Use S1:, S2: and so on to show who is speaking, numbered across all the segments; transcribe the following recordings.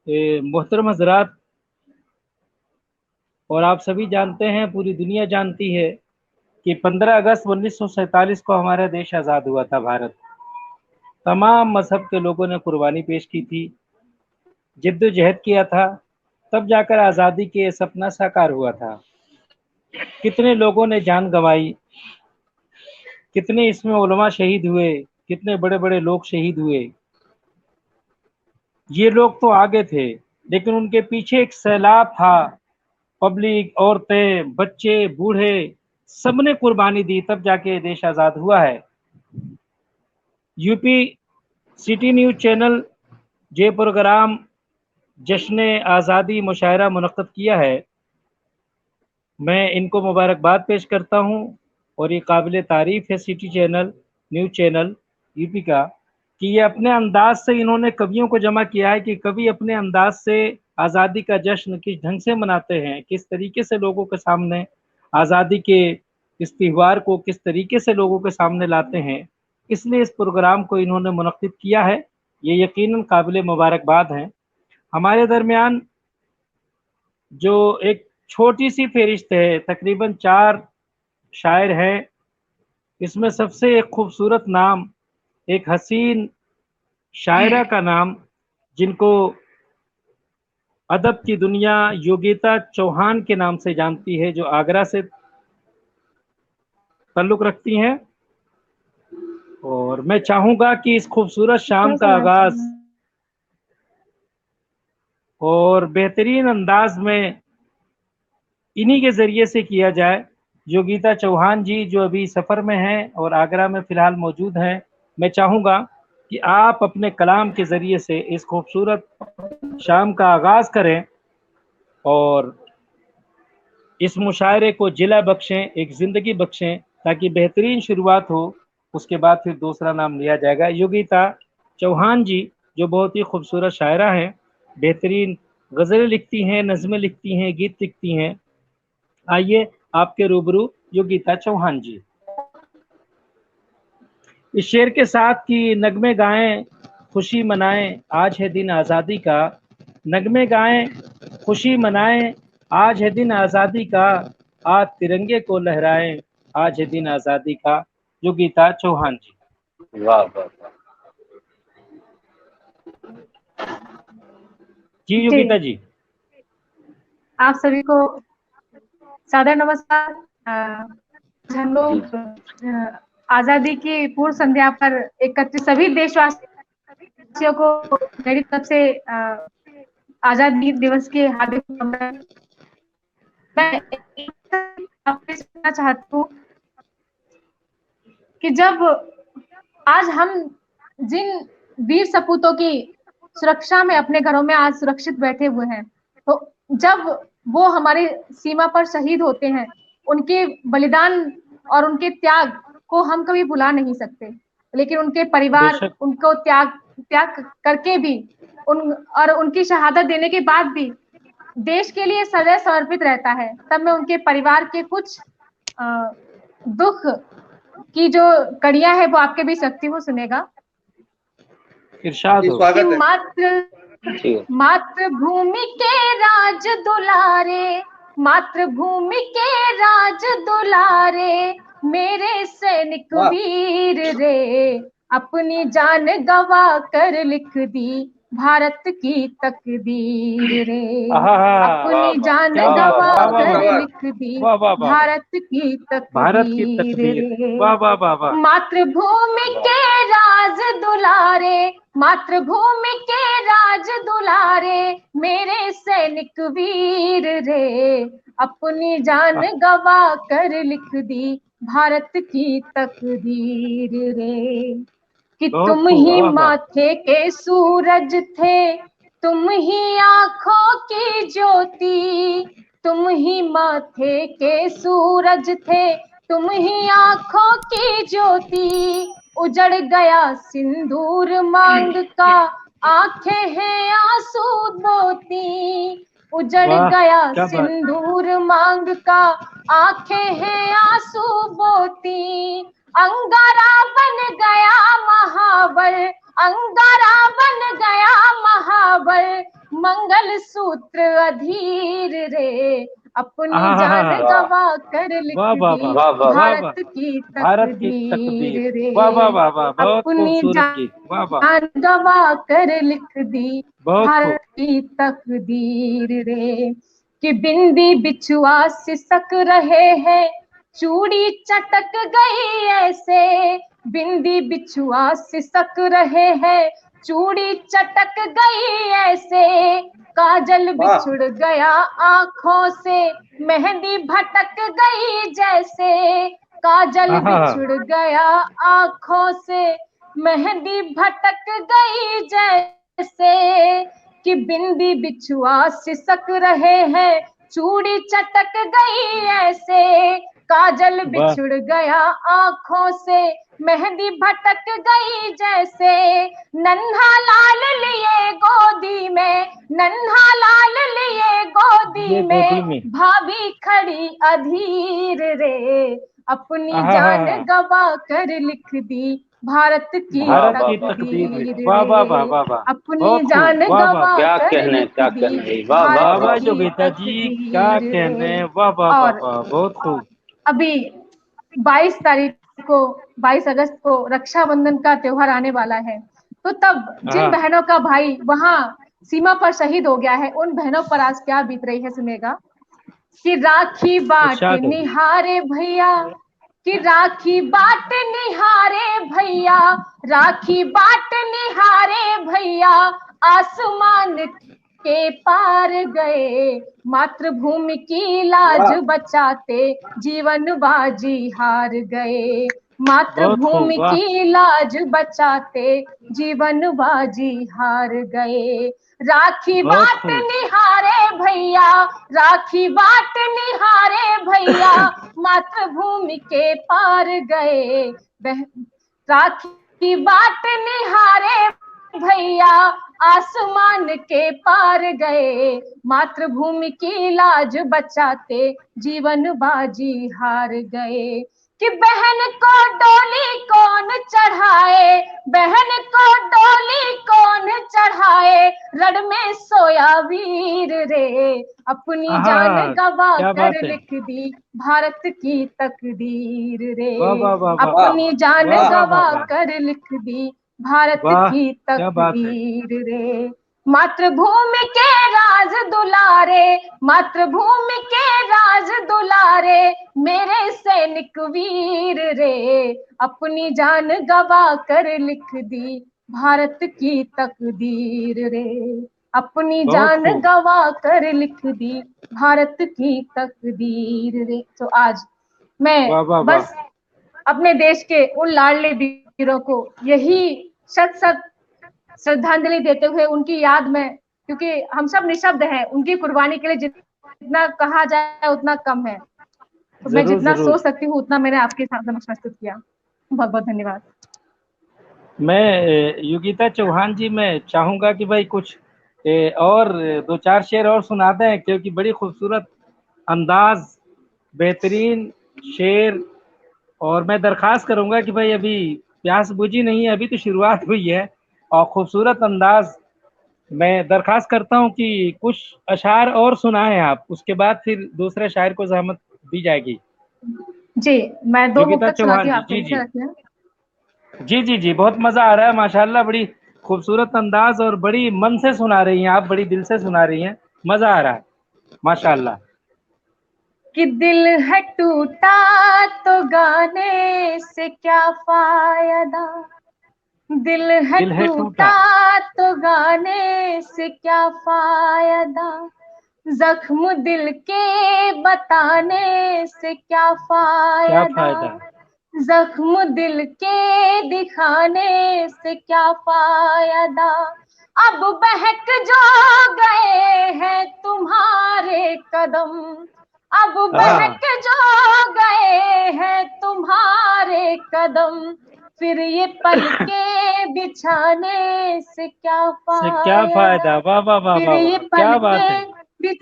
S1: मोहतरम हजरात, और आप सभी जानते हैं, पूरी दुनिया जानती है कि 15 अगस्त 1947 को हमारा देश आज़ाद हुआ था। भारत तमाम मजहब के लोगों ने कुर्बानी पेश की थी, जिद्दोजहद किया था, तब जाकर आज़ादी के सपना साकार हुआ था। कितने लोगों ने जान गंवाई, कितने इसमें उलमा शहीद हुए, कितने बड़े बड़े लोग शहीद हुए। ये लोग तो आगे थे, लेकिन उनके पीछे एक सैलाब था। पब्लिक, औरतें, बच्चे, बूढ़े, सबने कुर्बानी दी, तब जाके देश आज़ाद हुआ है। यूपी सिटी न्यूज़ चैनल जे प्रोग्राम जश्न आज़ादी मुशायरा मुनक़्क़द किया है, मैं इनको मुबारकबाद पेश करता हूँ। और ये काबिल तारीफ़ है city channel, news channel UP का, कि ये अपने अंदाज से इन्होंने कवियों को जमा किया है कि कवि अपने अंदाज से आज़ादी का जश्न किस ढंग से मनाते हैं, किस तरीके से लोगों के सामने आज़ादी के इस त्योहार को किस तरीके से लोगों के सामने लाते हैं। इसलिए इस प्रोग्राम को इन्होंने मुनक़्क़िद किया है, ये यकीनन काबिल मुबारकबाद है। हमारे दरमियान जो एक छोटी सी फहरिस्त है, तकरीबन 4 शायर हैं। इसमें सबसे एक खूबसूरत नाम, एक हसीन शायरा का नाम, जिनको अदब की दुनिया योगिता चौहान के नाम से जानती है, जो आगरा से ताल्लुक़ रखती हैं। और मैं चाहूँगा कि इस खूबसूरत शाम का आगाज़ और बेहतरीन अंदाज में इन्हीं के ज़रिए से किया जाए। योगिता चौहान जी जो अभी सफ़र में हैं और आगरा में फ़िलहाल मौजूद हैं, मैं चाहूँगा कि आप अपने कलाम के ज़रिए से इस खूबसूरत शाम का आगाज़ करें और इस मुशायरे को जिला बख्शें, एक ज़िंदगी बख्शें, ताकि बेहतरीन शुरुआत हो। उसके बाद फिर दूसरा नाम लिया जाएगा। योगिता चौहान जी जो बहुत ही खूबसूरत शायरा हैं, बेहतरीन गज़लें लिखती हैं, नज़्में लिखती हैं, गीत लिखती हैं। आइए आपके रूबरू योगिता चौहान जी इस शेर के साथ कि नगमे गाएं, खुशी मनाएं, आज है दिन आज़ादी का। नगमे गाएं, खुशी मनाएं, आज है दिन आज़ादी का। आज तिरंगे को लहराएं, आज है दिन आज़ादी का। योगिता चौहान जी।
S2: वाह वाह वाह।
S1: जी योगिता जी।
S3: आप सभी को सादर नमस्कार। आज हम लोग आजादी की पूर्व संध्या पर एकत्रित सभी देशवासियों को मेरी तरफ से आजादी दिवस की हार्दिक शुभकामनाएं। मैं आपसे कहना चाहती हूँ कि जब आज हम जिन वीर सपूतों की सुरक्षा में अपने घरों में आज सुरक्षित बैठे हुए हैं, तो जब वो हमारी सीमा पर शहीद होते हैं, उनके बलिदान और उनके त्याग को हम कभी भुला नहीं सकते। लेकिन उनके परिवार उनको त्याग करके भी उनकी शहादत देने के बाद भी देश के लिए सदैव समर्पित रहता है। तब मैं उनके परिवार के कुछ दुख की जो कड़ियां है वो आपके बीच रखती हूँ, सुनेगा।
S1: इरशाद हो।
S3: मातृभूमि के राज दुलारे, मातृभूमि के राज दुलारे, मेरे सैनिक वीर रे, अपनी जान गवा कर लिख दी भारत की तकदीर रे। अपनी जान गवा कर लिख दी भारत की तकदीर रे। मातृभूमि के राज दुलारे, मातृभूमि के राज दुलारे, मेरे सैनिक वीर रे, अपनी जान गवा कर लिख दी भारत की तकदीर रे। कि तुम ही माथे के सूरज थे, तुम ही आंखों की ज्योति, तुम ही माथे के सूरज थे, तुम ही आंखों की ज्योति। उजड़ गया सिंदूर मांग का, आंखें हैं आंसू बोती। उजड़ गया सिंदूर मांग का, आंखें हैं आंसू बोती। अंगारा बन गया महाबल, अंगारा बन गया महाबल, मंगल सूत्र अधीर रे, अपनी जान
S1: आहा,
S3: गवा कर लिख
S1: वाह वाह
S3: दी
S1: वाह
S2: वाह वाह
S1: वाह
S2: वाह।
S1: वाह,
S3: भारत की
S1: भारत की तकदीर,
S3: तकदीर
S1: वाह वाह
S3: रे,
S1: वाह वाह, बहुत
S3: अपनी
S1: खूबसूरत गीत, वाह वाह,
S3: जान गवा कर लिख दी
S1: बहुत खूब।
S3: भारत की तकदीर रे, कि बिंदी बिछुआ सिसक रहे हैं, चूड़ी चटक गई ऐसे, बिंदी बिछुआ सिसक रहे हैं, चूड़ी चटक गई ऐसे, काजल
S2: वाह
S3: बिछुड़ गया आंखों से, मेहंदी भटक गई जैसे, काजल
S1: आहा,
S3: बिछुड़ गया आंखों से, मेहंदी भटक गई जैसे, कि बिंदी बिछुआ सिसक रहे हैं, चूड़ी चटक गई ऐसे, काजल
S1: वाह,
S3: बिछुड़ गया आंखों से, मेहंदी भटक गई जैसे, नन्हा लाल लिए गोदी में, नन्हा लाल लिए गोदी
S1: ये गोदी
S3: में,
S1: में,
S3: भाभी खड़ी अधीर रे, अपनी जान
S1: आहा,
S3: गवा कर लिख दी भारत की
S2: वाह
S1: भारत
S2: वाह
S1: की
S2: वाह।
S1: तकदीर,
S3: तकदीर
S1: वाह वाह वाह
S3: रे,
S1: वाह वाह,
S3: अपनी
S1: बहुत खूब,
S3: जान
S1: वाह वाह,
S3: गवा
S2: क्या
S3: कर
S2: कहने,
S3: लिख
S2: क्या
S3: दी
S2: कहने, वाह वाह
S3: भारत
S1: वाह
S2: वाह
S1: वाह
S3: की
S2: वाह।
S1: योगिता जी, क्या
S3: तकदीर
S1: कहने,
S3: रे।
S1: वाह वाह वाह
S3: और
S1: वाह, बहुत खूब।
S3: अभी 22 तारीख को, 22 अगस्त को रक्षाबंधन का त्योहार आने वाला है, तो तब जिन
S1: हाँ,
S3: बहनों का भाई वहां सीमा पर शहीद हो गया है, उन बहनों पर आज क्या बीत रही है सुनेगा, कि राखी बाट
S1: इरशाद हो।
S3: निहारे भैया, कि राखी बाट निहारे भैया, राखी बाट निहारे भैया, आसमान के पार गए, मातृभूमि की लाज
S2: वाह
S3: बचाते जीवन बाजी हार गए,
S1: बहुत खूब,
S3: मातृभूमि
S1: वाह,
S3: की लाज बचाते जीवन बाजी हार गए, राखी
S1: बहुत
S3: बाट
S1: खूब,
S3: निहारे भैया, राखी बाट निहारे भैया, मातृभूमि के पार गए, राखी बाट निहारे भैया, आसमान के पार गए, मातृभूमि की लाज बचाते जीवन बाजी हार गए, कि बहन को डोली कौन चढ़ाए, बहन को डोली कौन चढ़ाए, रण में सोया वीर रे, अपनी जान
S1: आहा,
S3: गवा
S1: क्या बात
S3: कर
S1: है,
S3: लिख दी भारत की तकदीर
S1: वाह
S3: रे,
S1: वाह वाह वाह,
S2: वाह
S3: अपनी जान
S1: वाह वाह वाह
S3: गवा
S1: वाह,
S3: कर लिख दी भारत
S1: वाह,
S3: की
S1: क्या बात है,
S3: तकदीर रे, मातृभूमि के राज दुलारे, मातृभूमि के राज दुलारे, मेरे सैनिक वीर रे, अपनी जान गवा कर लिख दी भारत की तकदीर रे, अपनी
S1: बहुत
S3: जान
S1: खूब,
S3: गवा कर लिख दी भारत की तकदीर रे। तो आज मैं
S1: वाह वाह वाह,
S3: बस अपने देश के उन लाडले वीरों को यही शत शत श्रद्धांजलि देते हुए उनकी याद में, क्योंकि हम सब निशब्द हैं, उनकी कुर्बानी के लिए जितना कहा जाए उतना कम है, तो मैं
S1: जरूर
S3: जितना
S1: जरूर।
S3: सोच सकती हूँ उतना मैंने आपके सामने प्रस्तुत किया। बहुत बहुत धन्यवाद।
S1: मैं योगिता चौहान जी, मैं चाहूंगा कि भाई कुछ और दो चार शेर और सुना दें, क्योंकि बड़ी खूबसूरत अंदाज, बेहतरीन शेर। और मैं दरखास्त करूंगा कि भाई अभी प्यास बुझी नहीं है, अभी तो शुरुआत हुई है, और खूबसूरत अंदाज, मैं दरखास्त करता हूं कि कुछ अशार और सुनाएं आप, उसके बाद फिर दूसरे शायर को जहमत दी जाएगी।
S3: जी, मैं 2
S1: योगिता
S3: मुक्तक सुनाती
S1: चौहान
S3: हूँ,
S1: जी,
S3: आपको
S1: जी
S3: लिखे
S1: जी,
S3: रखिए।
S1: जी जी जी, बहुत मजा आ रहा है माशाल्लाह, बड़ी खूबसूरत अंदाज और बड़ी मन से सुना रही हैं आप, बड़ी दिल से सुना रही हैं, मजा आ रहा है माशाल्लाह।
S3: कि दिल है टूटा तो गाने से क्या फायदा, दिल है
S1: दिल है
S3: टूटा
S1: टूटा,
S3: तो गाने से क्या फायदा, जख्म दिल के बताने से क्या
S1: क्या
S3: फायदा,
S1: फायदा,
S3: जख्म दिल के दिखाने से क्या फायदा, अब बहक जो गए हैं तुम्हारे कदम, अब
S1: हाँ,
S3: बहक जो गए हैं तुम्हारे कदम, फिर ये पल के बिछाने से क्या
S1: से क्या
S3: फायदा,
S1: फायदा, वाह वाह वाह
S3: फिर
S1: वाह
S3: ये
S1: वाह,
S3: पल
S1: क्या
S3: के
S1: बात है,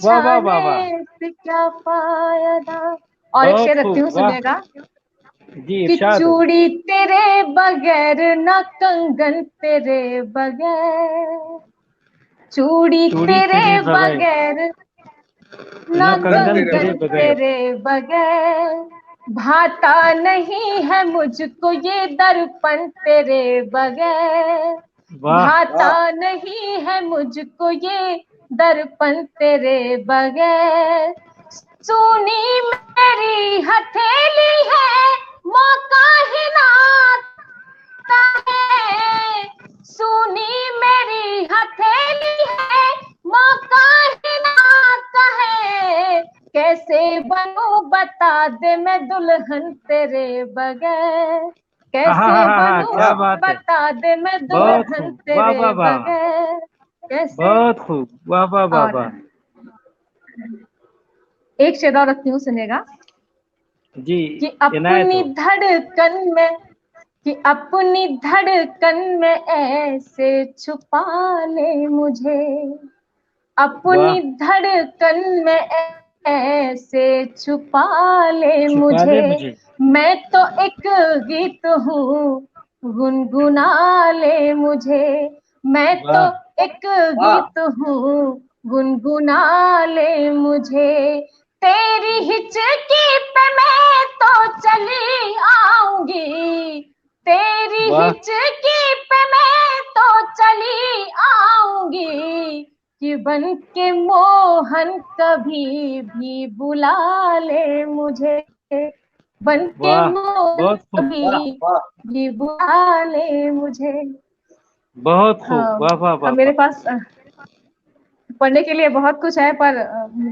S1: वाह वाह वाह वाह,
S3: बिछाने से क्या फायदा। और एक
S1: बहुत
S3: शेर रखती
S1: खूब,
S3: हूँ,
S1: वाह,
S3: सुनिएगा,
S1: जी
S3: कि
S1: इरशाद हो।
S3: चूड़ी तेरे बगैर ना कंगन तेरे बगैर, चूड़ी तेरे बगैर, ना कंगन तेरे बगैर, भाता नहीं है मुझको ये दर्पण तेरे बगैर, भाता नहीं है मुझको ये दर्पण तेरे बगैर। सुनी मेरी हथेली है, मौका ही ना आता है, सुनी मेरी हथेली है, मौका ही ना आता है। कैसे बनूं बता दे मैं दुल्हन तेरे बगैर, कैसे बनूं बता दे मैं दुल्हन तेरे बगैर, कैसे।
S1: बहुत खूब, वाह वाह वाह वाह।
S3: एक शेर और रखती हूँ, सुनेगा
S1: जी।
S3: कि अपनी धड़कन में, कि अपनी धड़कन में ऐसे छुपा ले मुझे, अपनी धड़कन में ऐसे छुपा ले मुझे, मैं तो एक गीत हूँ गुनगुना ले मुझे, मैं तो एक गीत हूँ गुनगुना ले मुझे। तेरी हिचकी पे मैं तो चली आऊंगी, तेरी हिचकी पे मैं तो चली आऊंगी, कि बन के मोहन कभी भी बुला ले मुझे, बन के मोहन कभी भी बुला ले मुझे।
S1: बहुत खूब, वाह वाह वाह।
S3: मेरे पास पढ़ने के लिए बहुत कुछ है, पर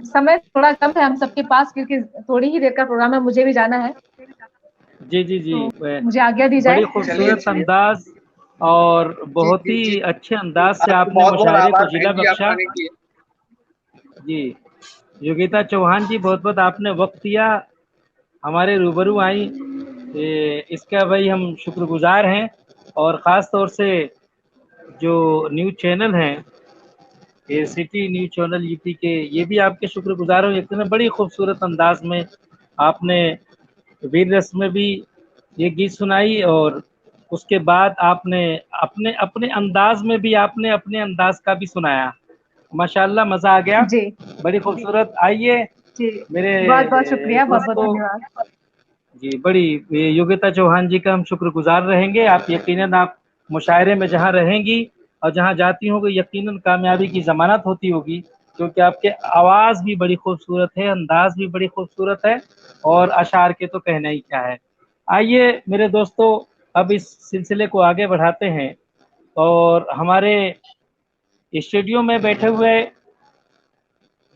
S3: समय थोड़ा कम है हम सबके पास, क्योंकि थोड़ी ही देर का प्रोग्राम है, मुझे भी जाना है।
S1: जी जी जी,
S3: तो मुझे आज्ञा दी जाए।
S1: बड़ी खूबसूरत अंदाज और बहुत ही अच्छे अंदाज से आपने मुशायरे को जिला बख्शा। जी, योगिता चौहान जी, बहुत बहुत आपने वक्त दिया, हमारे रूबरू आई, इसका भाई हम शुक्रगुजार हैं। और ख़ास तौर से जो न्यूज़ चैनल हैं, ये सिटी न्यूज़ चैनल यूपी के, ये भी आपके शुक्रगुजार हूँ। इतने बड़ी खूबसूरत अंदाज में आपने वीर रस में भी ये गीत सुनाई, और उसके बाद आपने अपने अपने अंदाज में भी आपने अपने अंदाज का भी सुनाया। माशाल्लाह, मजा आ गया
S3: जी,
S1: बड़ी खूबसूरत। आइए मेरे
S3: बहुत बहुत शुक्रिया, बहुत बहुत
S1: दोस्तों।
S3: धन्यवाद
S1: जी, बड़ी योगिता चौहान जी का हम शुक्रगुजार रहेंगे। आप यकीनन, आप मुशायरे में जहाँ रहेंगी और जहाँ जाती होंगी, यकीनन कामयाबी की ज़मानत होती होगी, क्योंकि आपके आवाज़ भी बड़ी खूबसूरत है, अंदाज भी बड़ी खूबसूरत है, और अशार के तो कहना ही क्या है। आइए मेरे दोस्तों, अब इस सिलसिले को आगे बढ़ाते हैं, और हमारे स्टूडियो में बैठे हुए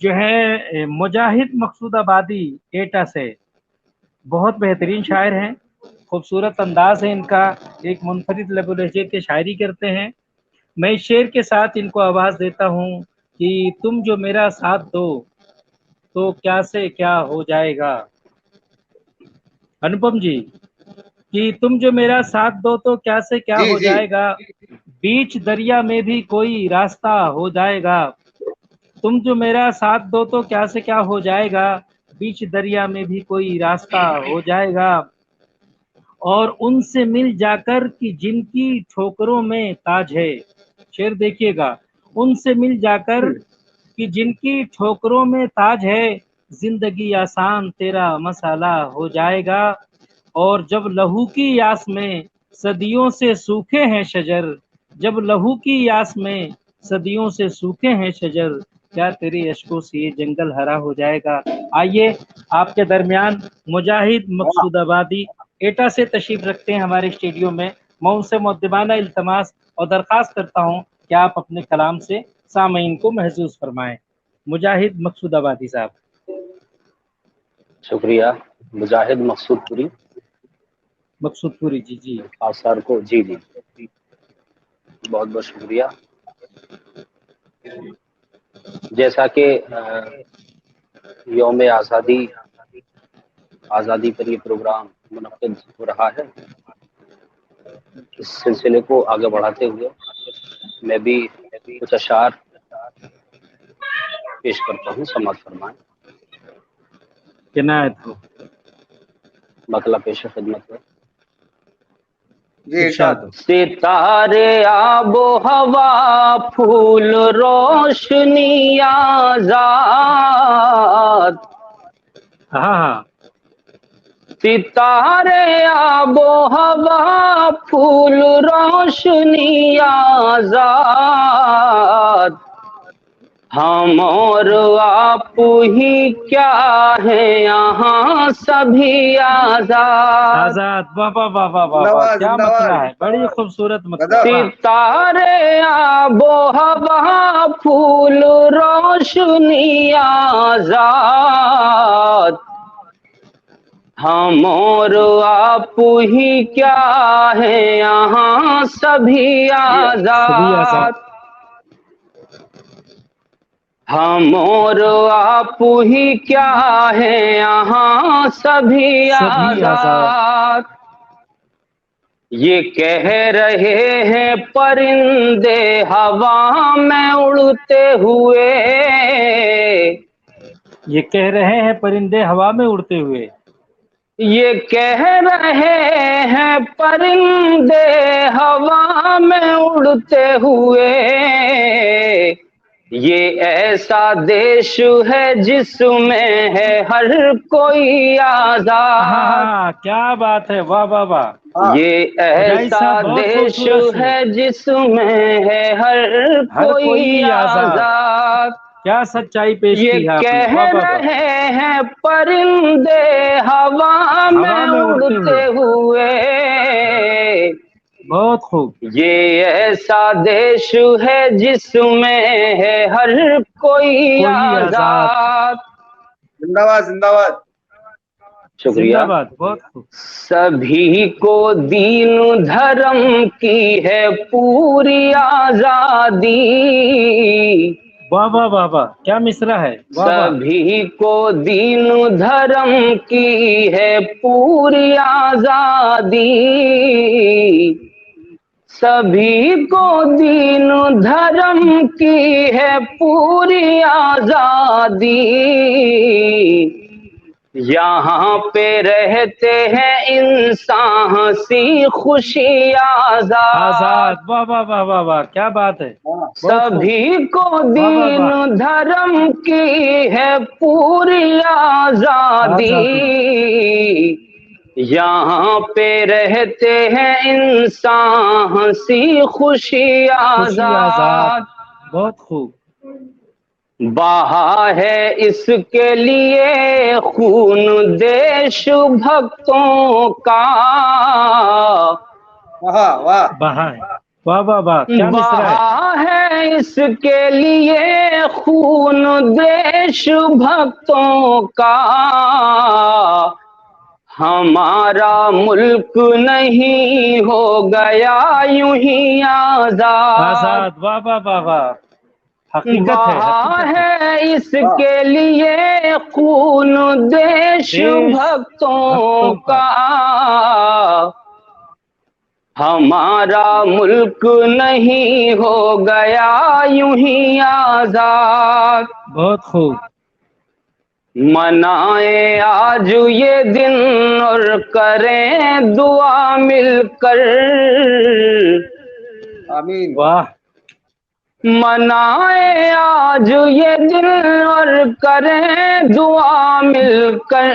S1: जो है मुजाहिद मकसूदाबादी एटा से, बहुत बेहतरीन शायर हैं, खूबसूरत अंदाज है इनका, एक मुनफरिद लबो लहजे के शायरी करते हैं। मैं इस शेर के साथ इनको आवाज़ देता हूँ कि तुम जो मेरा साथ दो तो क्या से क्या हो जाएगा। अनुपम जी, कि तुम जो मेरा साथ दो तो क्या से क्या हो जाएगा, बीच दरिया में भी कोई रास्ता हो जाएगा। तुम जो मेरा साथ दो तो क्या से क्या हो जाएगा, बीच दरिया में भी कोई रास्ता हो जाएगा। और उनसे मिल जाकर कि जिनकी ठोकरों में ताज है, शेर देखिएगा, उनसे मिल जाकर कि जिनकी ठोकरों में ताज है, जिंदगी आसान तेरा मसाला हो जाएगा। और जब लहू की यास में सदियों से सूखे हैं शजर, जब लहू की यास में सदियों से सूखे हैं शजर, क्या तेरे अश्कों से ये जंगल हरा हो जाएगा। आइए आपके दरमियान मुजाहिद मकसूदाबादी एटा से तशरीफ रखते हैं हमारे स्टूडियो में। मैं उनसे मुद्दबाना इल्तमास और दरख्वास्त करता हूँ कि आप अपने कलाम से सामीन को महसूस फरमाएं। मुजाहिद मकसूदाबादी साहब।
S2: शुक्रिया। मुजाहिद मकसूदपुरी,
S1: मकसूदपुरी जी। जी
S2: आसार को जी जी बहुत बहुत शुक्रिया। जैसा कि यौम आज़ादी पर ये प्रोग्राम मुनक्किद हो रहा है, इस सिलसिले को आगे बढ़ाते हुए मैं भी कुछ अशार पेश करता हूँ, समाअत फरमाएं।
S1: किनायत हो।
S2: मतलब पेश खिदमत है।
S4: जी इरशाद।
S2: सितारे आबो हवा फूल रोशनी आजाद,
S1: हाँ हाँ,
S2: सितारे आबो हवा फूल रोशनी आजाद, हम और आप ही क्या है यहाँ सभी आजाद।
S1: आजाद। वाह वाह वाह वाह वाह वाह,
S4: जिंदाबाद
S1: क्या मसला
S4: जिंदाबाद।
S1: है, बड़ी खूबसूरत मसला।
S4: गजब।
S1: वाह।
S2: सितारे आबो हवा फूल रोशनी आजाद, हम और आप ही क्या है यहाँ सभी
S1: सभी आजाद।
S2: आजाद, हम और आप ही क्या है यहाँ सभी
S1: सभी आजाद।
S2: आजाद। ये कह रहे हैं परिंदे हवा में उड़ते हुए,
S1: ये कह रहे हैं परिंदे हवा में उड़ते हुए,
S2: ये कह रहे हैं परिंदे हवा में उड़ते हुए, ये ऐसा देश है जिसमें है हर कोई आजाद।
S1: हाँ, क्या बात है, वाह वाह वाह।
S4: हाँ,
S2: ये
S1: मुजाहिद
S2: ऐसा
S1: साहब, बहुत
S2: देश
S1: खूबसूरत शेर।
S2: है जिसमें है हर कोई आजाद।
S1: क्या सच्चाई पेश
S2: ये
S1: की है आपने,
S2: कह
S1: वाह वाह वाह।
S2: रहे हैं परिंदे हवा में उड़ते हुए,
S1: बहुत खूब।
S2: ये ऐसा देश है जिसमें है हर कोई आजाद।
S4: जिंदाबाद जिंदाबाद।
S2: शुक्रिया।
S1: जिंदाबाद, बहुत खूब।
S2: सभी को दीन धर्म की है पूरी आजादी,
S1: वाह वाह वाह वाह, क्या मिसरा है, वाह वाह।
S2: सभी को दीन धर्म की है पूरी आजादी, सभी को दीन धर्म की है पूरी आजादी, यहाँ पे रहते हैं इंसान हंसी खुशी आजाद।
S1: आजाद, वाह वाह वाह वाह वाह, क्या बात है। बहुत खूब।
S2: सभी को
S1: वाह, वाह,
S2: दीन धर्म की है पूरी आजादी, यहाँ पे रहते हैं इंसान हंसी खुशी आजाद।
S1: बहुत खूब।
S2: बहा है इसके लिए खून देश भक्तों का,
S4: वाह वाह।
S1: बहा है, वाह वाह वाह, क्या मिसरा है।
S2: बहा है इसके लिए खून देश भक्तों का, हमारा मुल्क नहीं हो गया यूं ही आजाद।
S1: आजाद, वाह वाह वाह वाह, हकीकत
S2: बहा
S1: है।
S2: है इसके लिए खून देश भक्तों का, हमारा मुल्क नहीं हो गया यूं ही आजाद।
S1: बहुत खूब।
S2: मनाए आज ये दिन और करें दुआ मिलकर,
S4: आमीन।
S1: वाह।
S2: मनाए आज ये दिन और करें दुआ मिलकर,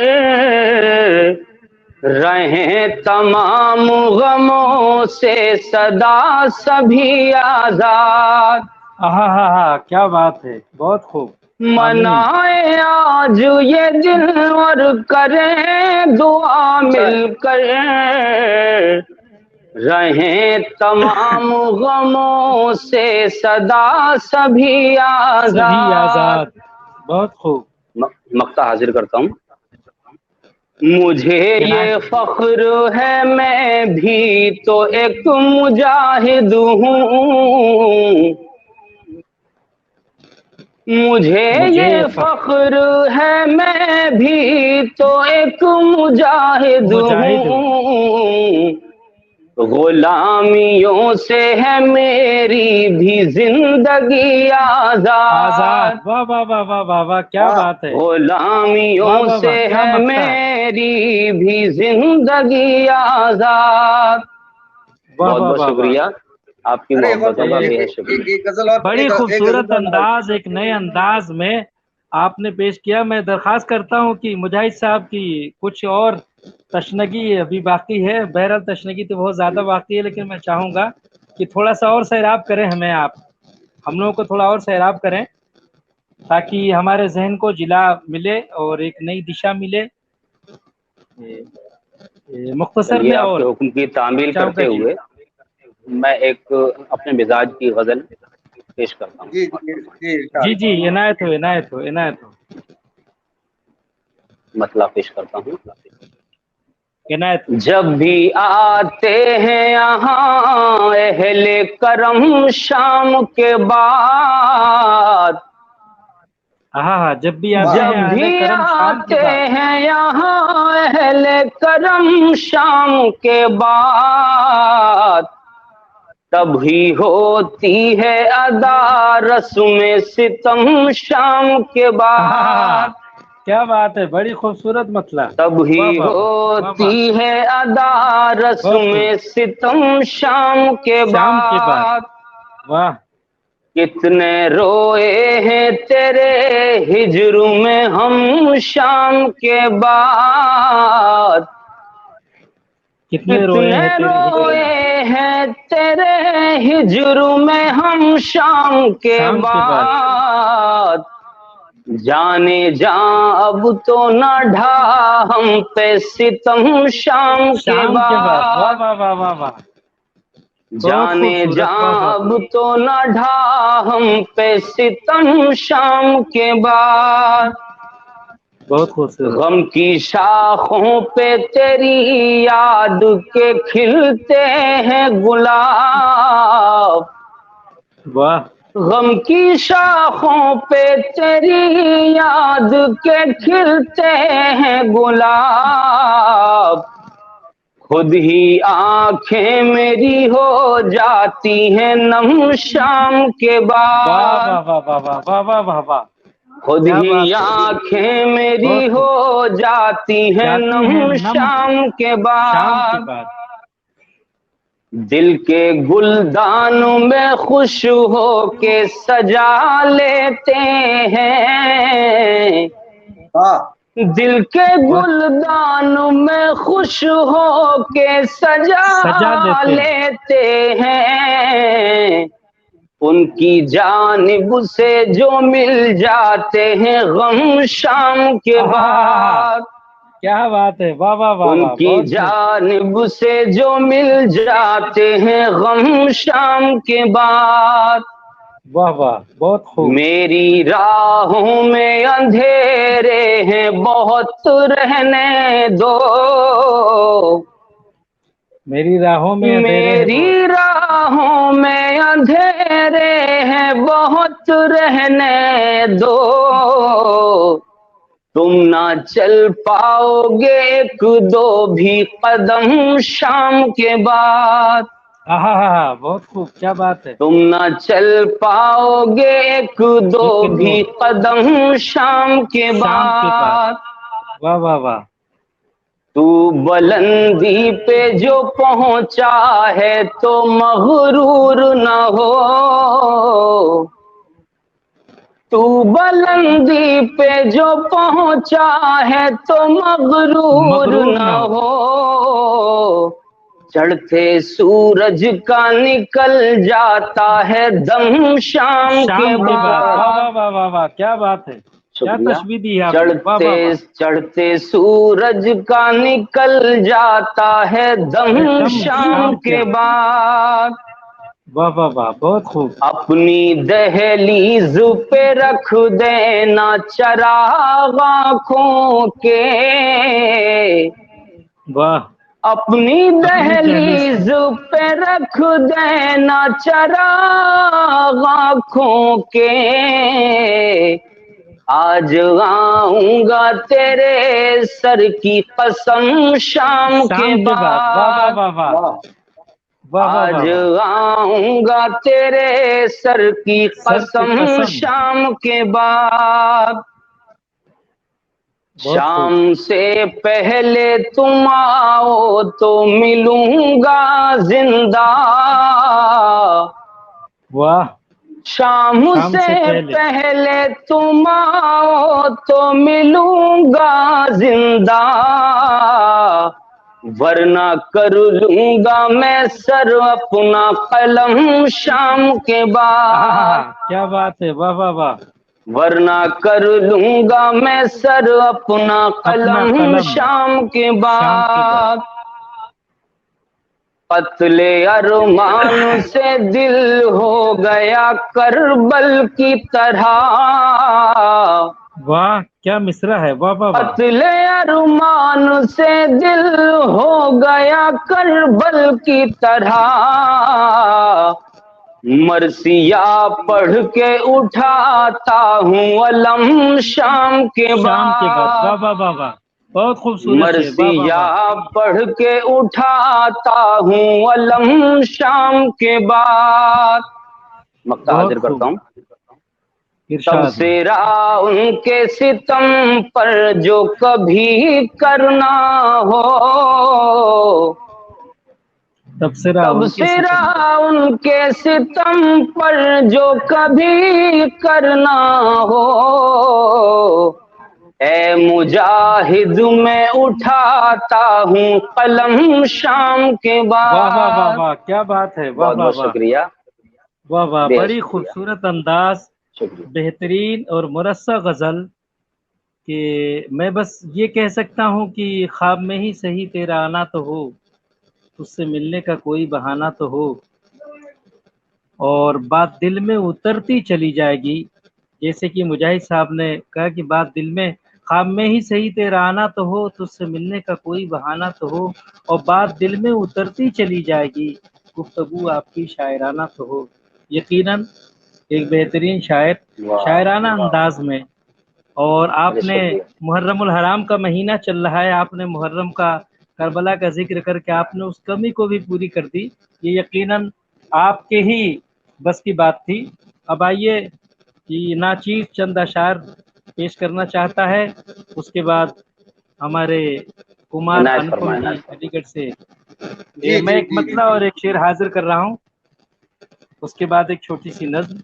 S2: रहें तमाम गमों से सदा सभी आजाद।
S1: हाँ, क्या बात है, बहुत खूब।
S2: मनाए आज ये दिन और करें दुआ मिलकर, रहें तमाम गमों से सदा सभी आजाद।
S1: बहुत खूब।
S2: मक्ता हाजिर करता हूँ। मुझे ये फख्र है मैं भी तो एक मुजाहिद हूँ, मुझे ये फख्र है मैं भी तो एक मुजाहिद हूँ, गुलामियों से है मेरी भी जिंदगी आजाद।
S1: वाह वाह वाह वाह वाह वाह, क्या बात है।
S2: गुलामियों से है मेरी भी जिंदगी आजाद।
S1: वाह
S2: बहुत
S1: वाह
S2: बहुत
S1: वाह वाह,
S2: शुक्रिया, आपकी
S4: अरे एक और
S2: मोहब्बतों का
S1: ये
S2: बेहद शुक्रिया।
S4: एक गजल और
S1: बड़ी
S4: एक
S1: खूबसूरत
S4: गजल और
S1: अंदाज, एक नए अंदाज में आपने पेश किया। मैं दरख्वास्त करता हूं कि मुजाहिद साहब की कुछ और तशनगी अभी बाकी है। बहरहाल तशनगी तो बहुत ज्यादा बाकी है, लेकिन मैं चाहूंगा कि थोड़ा सा और सैराब करें हमें आप, हम लोगों को थोड़ा और सैराब करें, ताकि हमारे जहन को जिला मिले और एक नई दिशा मिले। मुख्तसर
S2: चलिए,
S1: में
S2: आपके
S1: और
S2: हुक्म की तामील
S1: चाहूंगा
S2: करते
S1: जी।
S2: हुए मैं एक अपने मिजाज की गजल पेश करता हूँ।
S4: जी जी जी
S1: जी
S4: इरशाद।
S1: जी, इनायत हो इनायत हो इनायत हो
S2: मतला पेश करता हूँ।
S1: इनायत हो।
S2: जब भी आते हैं यहाँ अहले करम शाम के बाद,
S1: हाँ हाँ, जब भी आते
S4: वाह
S1: हैं
S2: जब
S1: अहले
S2: भी
S1: करम शाम के
S2: आते
S1: बाद।
S2: हैं यहाँ अहले करम शाम के बाद, तभी होती है अदा रस्म सितम शाम के बाद,
S1: क्या बात है, बड़ी खूबसूरत मतला। वाह
S2: तभी
S1: वाह वाह वाह वाह,
S2: होती है अदा
S1: बहुत खूब।
S2: रस्म सितम शाम के
S1: शाम के बाद,
S2: बाद।
S1: वाह।
S2: कितने रोए हैं तेरे हिजर में हम शाम के बाद,
S1: कितने रोए
S2: कितने
S1: हैं तेरे हिजर
S2: रोए
S1: में
S2: हैं तेरे हिजर में हम शाम के
S1: शाम के बाद।
S2: बाद। जाने जा अब तो न ढा हम पे सितम शाम के
S1: शाम के बाद, वाह
S2: बाद।
S1: वाह वाह वाह वाह, बहुत
S2: जाने जा
S1: खूबसूरत, वाह वाह
S2: अब
S1: वाह।
S2: तो न ढा हम पे सितम शाम के बाद।
S1: बहुत खूबसूरत,
S2: गम की शाखों पे तेरी याद के खिलते हैं गुलाब,
S1: वाह।
S2: गम की शाखों पे तेरी याद के खिलते हैं गुलाब। खुद ही आंखें मेरी हो जाती हैं नम शाम के
S1: वाह
S2: बाद,
S1: वाह वाह वाह वाह वाह वाह वाह वाह,
S2: खुद
S1: क्या
S2: ही
S1: बात है,
S2: आंखें मेरी
S1: बहुत
S2: हो
S1: खूब।
S2: जाती हैं
S1: जाती हैं
S2: नम
S1: नम
S2: शाम के
S1: शाम के
S2: बाद।
S1: बाद।
S2: दिल के गुलदानों में खुश हो के सजा लेते हैं,
S4: वाह
S2: दिल के
S1: वाह,
S2: गुलदानों में खुश हो के
S1: सजा
S2: सजा
S1: लेते हैं।
S2: लेते हैं। उनकी जानिब से जो मिल जाते हैं गम शाम के
S1: आहा,
S2: बाद,
S1: क्या बात है, वाह वाह वाह वाह,
S2: उनकी
S1: बहुत खूब।
S2: जानिब से जो मिल जाते हैं गम शाम के बाद।
S1: वाह वाह, बहुत खूब।
S2: मेरी राहों में अंधेरे हैं बहुत रहने दो,
S1: मेरी राहों में अंधेरे हैं बहुत।
S2: मेरी राहों में अंधेरे हैं बहुत रहने दो। तुम ना चल पाओगे एक दो भी कदम शाम के बाद,
S1: आहा, बहुत खूब, क्या बात है।
S2: तुम ना चल पाओगे एक दो
S1: एक दो
S2: भी कदम शाम के
S1: शाम के बाद,
S2: बाद।
S1: वाह वाह वाह।
S2: तू बुलंदी पे जो पहुंचा है तो मगरूर न हो, तू बुलंदी पे जो पहुंचा है तो मगरूर
S1: मगरूर
S2: न
S1: ना हो।
S2: हो। चढ़ते सूरज का निकल जाता है दम शाम के
S1: शाम के बाद, वाह
S2: बाद।
S1: वाह वाह वाह वाह, क्या बात है, क्या
S2: शुक्रिया।
S1: तशबीह दी है आपने, वाह
S2: चढ़ते
S1: वाह वाह।
S2: चढ़ते सूरज का निकल जाता है दम
S1: एकदम
S2: शाम
S1: शाम के,
S2: के बाद।
S1: वाह वाह वाह, बहुत खूब।
S2: अपनी दहलीज पे रख देना चराग आँखों के,
S1: वाह,
S2: अपनी
S1: अपनी दहलीज
S2: दहलीज पे रख देना चराग आँखों के। आज आऊंगा तेरे सर की कसम शाम के
S1: शाम के बाद, वाह वाह
S2: बाद,
S1: वाह वाह,
S4: वाह
S1: वाह वाह
S2: आज
S1: वाह वाह।
S2: आऊंगा तेरे सर की
S1: सर की
S2: कसम
S1: कसम,
S2: शाम के बाद।
S1: बहुत खूब।
S2: शाम से पहले तुम आओ तो मिलूंगा जिंदा।
S1: वाह।
S2: शाम
S1: शाम
S2: से
S1: से पहले।
S2: पहले तुम आओ तो मिलूंगा जिंदा, वरना कर लूंगा मैं सर अपना कलम शाम के बाद।
S1: क्या बात है, वाह वाह वाह।
S2: वरना कर लूंगा मैं सर अपना
S1: अपना
S2: कलम
S1: कलम
S2: शाम के
S1: शाम के बाद।
S2: बाद। कत्ले अरमान से दिल हो गया करबल की तरह।
S1: वाह क्या मिसरा है, वाह वाह वाह।
S2: कत्ले अरमान से दिल हो गया करबल की तरह। मरसिया पढ़ के उठाता हूँ अलम शाम के
S1: शाम के बाद, वाह
S2: बाद।
S1: वाह वाह वाह। बहुत खूबसूरत शेर, वाह वाह
S2: मरसिया
S1: वाह।
S2: पढ़ के उठाता हूँ अलम शाम के बाद। मक्ता
S1: बहुत
S2: हाजिर करता
S1: खूब।
S2: हूँ। तब
S1: इरशाद।
S2: सेरा उनके सितम पर जो कभी करना हो।
S1: तबसरा
S2: तब
S1: उनके
S2: सेरा
S1: सितम पर।
S2: उनके सितम पर जो कभी करना हो। ए मुजाहिद में उठाता हूँ कलम शाम के
S1: वाह वाह वाह
S2: बाद।
S1: वाह, क्या बात है, वाह
S2: बहुत
S1: वाह
S2: बहुत
S1: वाह।
S2: शुक्रिया,
S1: वाह वाह,
S2: बेहद
S1: बड़ी
S2: शुक्रिया,
S1: खूबसूरत अंदाज,
S2: शुक्रिया।
S1: बेहतरीन और मुरस्सा गजल। कि मैं बस ये कह सकता हूँ कि ख्वाब में ही सही तेरा आना तो हो, उससे मिलने का कोई बहाना तो हो, और बात दिल में उतरती चली जाएगी। जैसे कि मुजाहिद साहब ने कहा कि बात दिल में, ख्वाब में ही सही तेरा आना तो हो, तुझसे मिलने का कोई बहाना तो हो, और बात दिल में उतरती चली जाएगी, गुफ्तगू आपकी शायराना तो हो। यकीनन एक बेहतरीन शायर,
S2: वाह
S1: शायराना
S2: वाह,
S1: अंदाज में। और
S2: अरे
S1: आपने
S2: शुक्रिया।
S1: मुहर्रमुल हराम का महीना चल रहा है, आपने मुहर्रम का, करबला का जिक्र करके आपने उस कमी को भी पूरी कर दी। ये यकीनन आपके ही बस की बात थी। अब आइए कि नाचीज चंद अशार पेश करना चाहता है, उसके बाद हमारे कुमार
S2: इनायत
S1: अनुपम
S2: फरमाए।
S1: जी अलीगढ़ से।
S4: जी
S1: मैं
S4: जी
S1: एक
S4: जी जी
S1: मतला
S4: जी।
S1: और एक शेर हाजिर कर रहा हूँ, उसके बाद एक छोटी सी नज्म।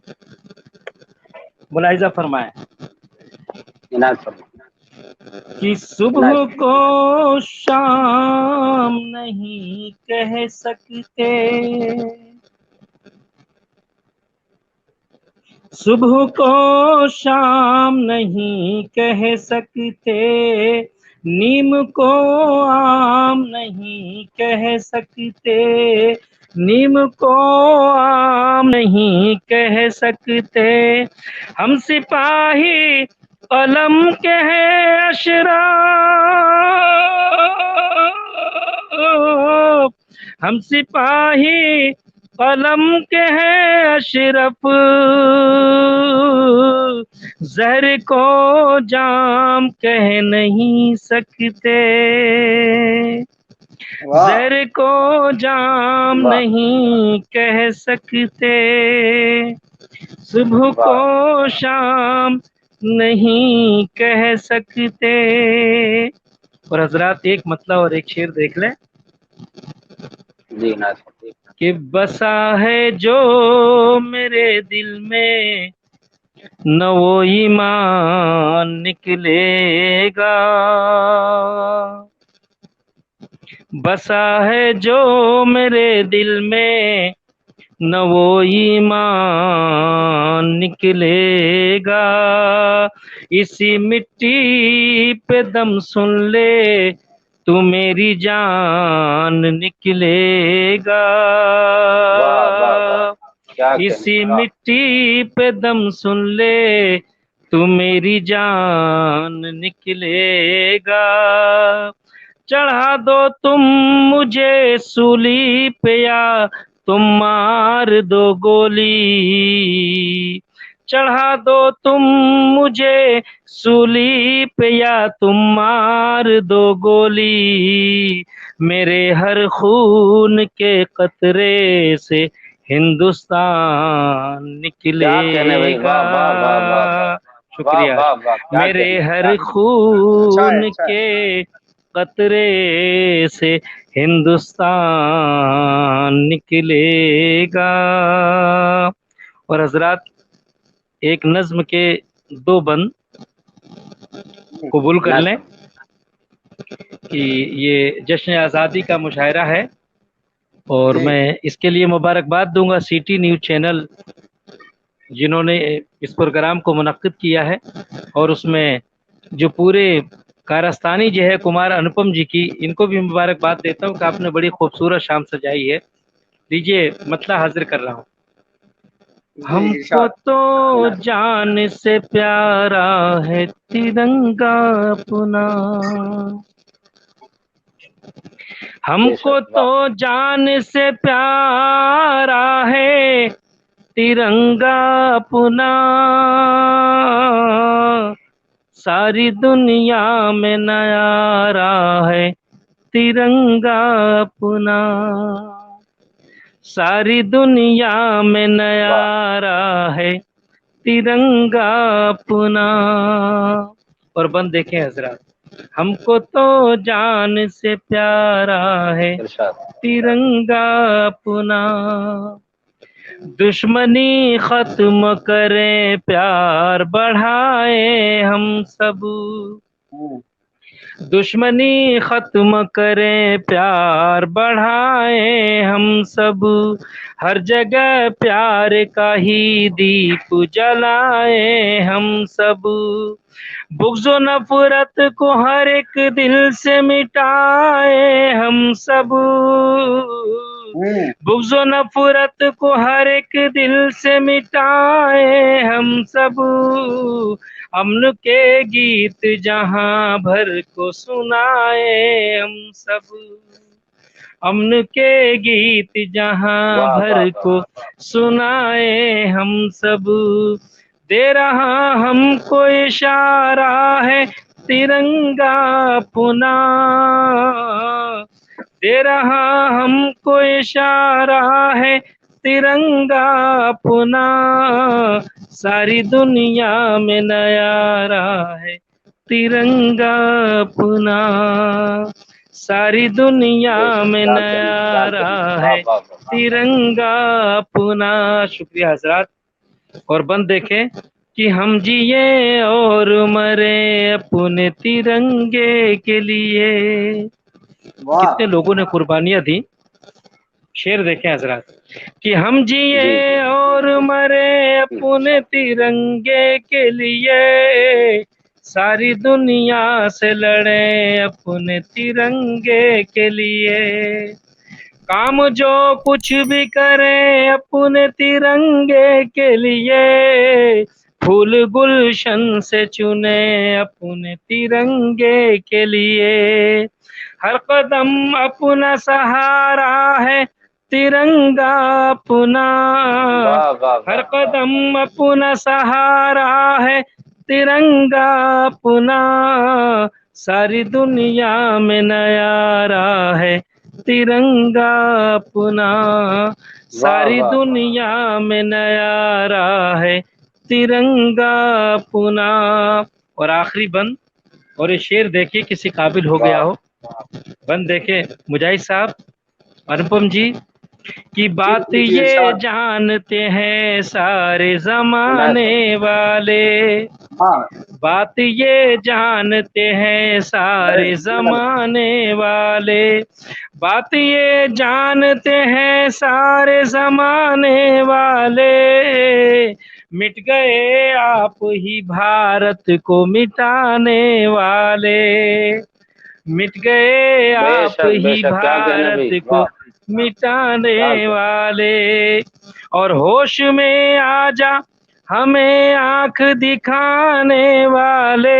S1: मुलाहिजा फरमाए
S2: इनायत फरमाए।
S1: कि सुबह
S2: इनायत।
S1: को शाम नहीं कह सकते, सुबह को शाम नहीं कह सकते, नीम को आम नहीं कह सकते, नीम को आम नहीं कह सकते, हम सिपाही कलम के हैं अशराफ, हम सिपाही कलम के हैं अशरफ, जहर को जाम कह नहीं सकते,
S4: वाह
S1: जहर को जाम
S2: वाह
S1: नहीं कह सकते, सुबह को
S2: वाह।
S1: शाम नहीं कह सकते। और हजरात एक मतलब और एक शेर देख लें
S2: जी इनायत फरमाए।
S1: कि बसा है जो मेरे दिल में न वो ईमान निकलेगा, बसा है जो मेरे दिल में न वो ईमान निकलेगा, इसी मिट्टी पे दम सुन ले तू मेरी जान निकलेगा,
S2: वाह वाह वाह, क्या कहने,
S1: इसी
S2: वाह।
S1: मिट्टी पे दम सुन ले तू मेरी जान निकलेगा, चढ़ा दो तुम मुझे सूली पे या तुम मार दो गोली, चढ़ा दो तुम मुझे सूली पे या तुम मार दो गोली, मेरे हर खून के कतरे से हिंदुस्तान
S2: क्या कहने भाई,
S1: निकलेगा।
S2: वाह वाह वाह वाह वाह।
S1: शुक्रिया।
S2: वाह वाह, क्या
S1: मेरे
S2: कहना,
S1: हर
S2: क्या
S1: खून
S4: अच्छा है।
S1: के कतरे से हिंदुस्तान निकलेगा। और हजरात, एक नज्म के 2 बंद कबूल कर
S2: कहना।
S1: लें कि ये जश्न आज़ादी का मुशायरा है, और
S4: जी।
S1: मैं इसके लिए मुबारकबाद दूंगा सिटी न्यूज़ चैनल जिन्होंने इस प्रोग्राम को मुनक्किद किया है, और उसमें जो पूरे कारस्तानी जो है कुमार अनुपम जी की, इनको भी मुबारकबाद देता हूँ कि आपने बड़ी खूबसूरत शाम सजाई है। लीजिए मतला हाजिर कर रहा हूँ।
S4: जी
S1: हमको
S4: इरशाद।
S1: तो जान से प्यारा है तिरंगा अपना, हमको
S2: बेशक,
S1: तो
S2: वाह
S1: जान से प्यारा है तिरंगा अपना, सारी दुनिया में न्यारा है तिरंगा अपना, सारी दुनिया में
S2: वाह।
S1: न्यारा है तिरंगा अपना। और बंद देखें हजरत, हमको तो जान से प्यारा है
S2: इरशाद।
S1: तिरंगा अपना, दुश्मनी खत्म करें प्यार बढ़ाए हम सब, दुश्मनी खत्म करें प्यार बढ़ाए हम सब, हर जगह प्यार का ही दीप जलाए हम सब, बुग़्ज़-ओ नफ़रत को हर एक दिल से मिटाए हम सब, बुग़्ज़-ओ नफ़रत को हर एक दिल से मिटाए हम सब, अमन के गीत जहां भर को सुनाए हम सब, अमन के गीत जहां
S2: वाह वाह
S1: भर
S2: वाह,
S1: को सुनाए हम सब, दे रहा हमको इशारा है तिरंगा अपना, दे रहा हमको इशारा है तिरंगा अपना, सारी दुनिया में न्यारा है तिरंगा अपना, सारी दुनिया में
S2: बेशक, क्या कहना, क्या
S1: न्यारा
S2: कहना, वाह
S1: है
S2: वाह वाह।
S1: तिरंगा अपना। शुक्रिया हजरात। और बंद देखें कि हम जिए और मरे अपने तिरंगे के लिए,
S4: वाह।
S1: कितने लोगों ने कुर्बानियां दी। शेर देखें हजरात कि हम
S2: जी जी
S1: जिए और मरे अपने तिरंगे के लिए, सारी दुनिया से लड़े अपने तिरंगे के लिए, काम जो कुछ भी करे अपने तिरंगे के लिए, फूल गुलशन से चुने अपने तिरंगे के लिए, हर कदम अपना सहारा है तिरंगा अपना,
S2: वाह वाह
S1: हर
S2: वाह।
S1: कदम अपना सहारा है तिरंगा अपना, सारी दुनिया में न्यारा है तिरंगा अपना, सारी
S2: वाह,
S1: दुनिया में न्यारा है तिरंगा अपना। और आखिरी बंद, और ये शेर देखिए किसी काबिल हो गया
S2: वाह
S1: हो। बंद देखे मुजाहिद साहब, अनुपम जी की बात
S4: जी
S1: ये
S4: इरशाद।
S1: जानते हैं सारे
S2: इनायत
S1: जमाने
S2: फरमाइए।
S1: वाले,
S4: हाँ।
S1: बात ये जानते हैं सारे जमाने वाले, बात ये जानते हैं सारे जमाने वाले, मिट गए आप ही भारत को मिटाने वाले, मिट गए आप
S2: बेशक
S1: ही
S2: बेशक, क्या कहना
S1: भारत
S2: भाई,
S1: को
S2: वाह क्या
S1: मिटाने
S2: कहना।
S1: वाले, और होश में आजा हमें आंख दिखाने वाले,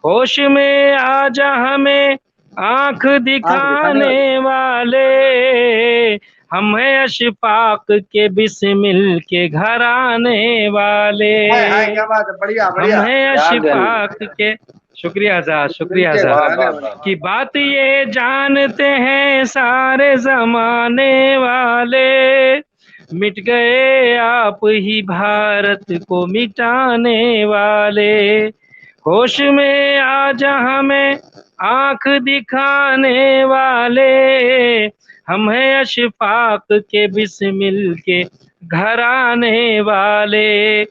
S1: होश में आजा हमें आंख
S4: दिखाने वाले।
S1: दिखाने वाले, हम हैं अशफाक के बिस्मिल के घराने वाले,
S4: हाय क्या बात है, बढ़िया
S1: हम
S4: बढ़िया।
S1: हैं
S2: क्या कहना।
S1: अशफाक के, शुक्रिया आजाद, शुक्रिया
S4: के
S1: आजाद,
S2: वाह
S4: घराने
S2: वाह
S4: वाले।
S2: वाह।
S1: कि बात ये जानते हैं सारे जमाने वाले, मिट गए आप ही भारत को मिटाने वाले। होश में आ जा हमें आंख दिखाने वाले, हम हैं अशफाक के बिस्मिल के घर आने वाले।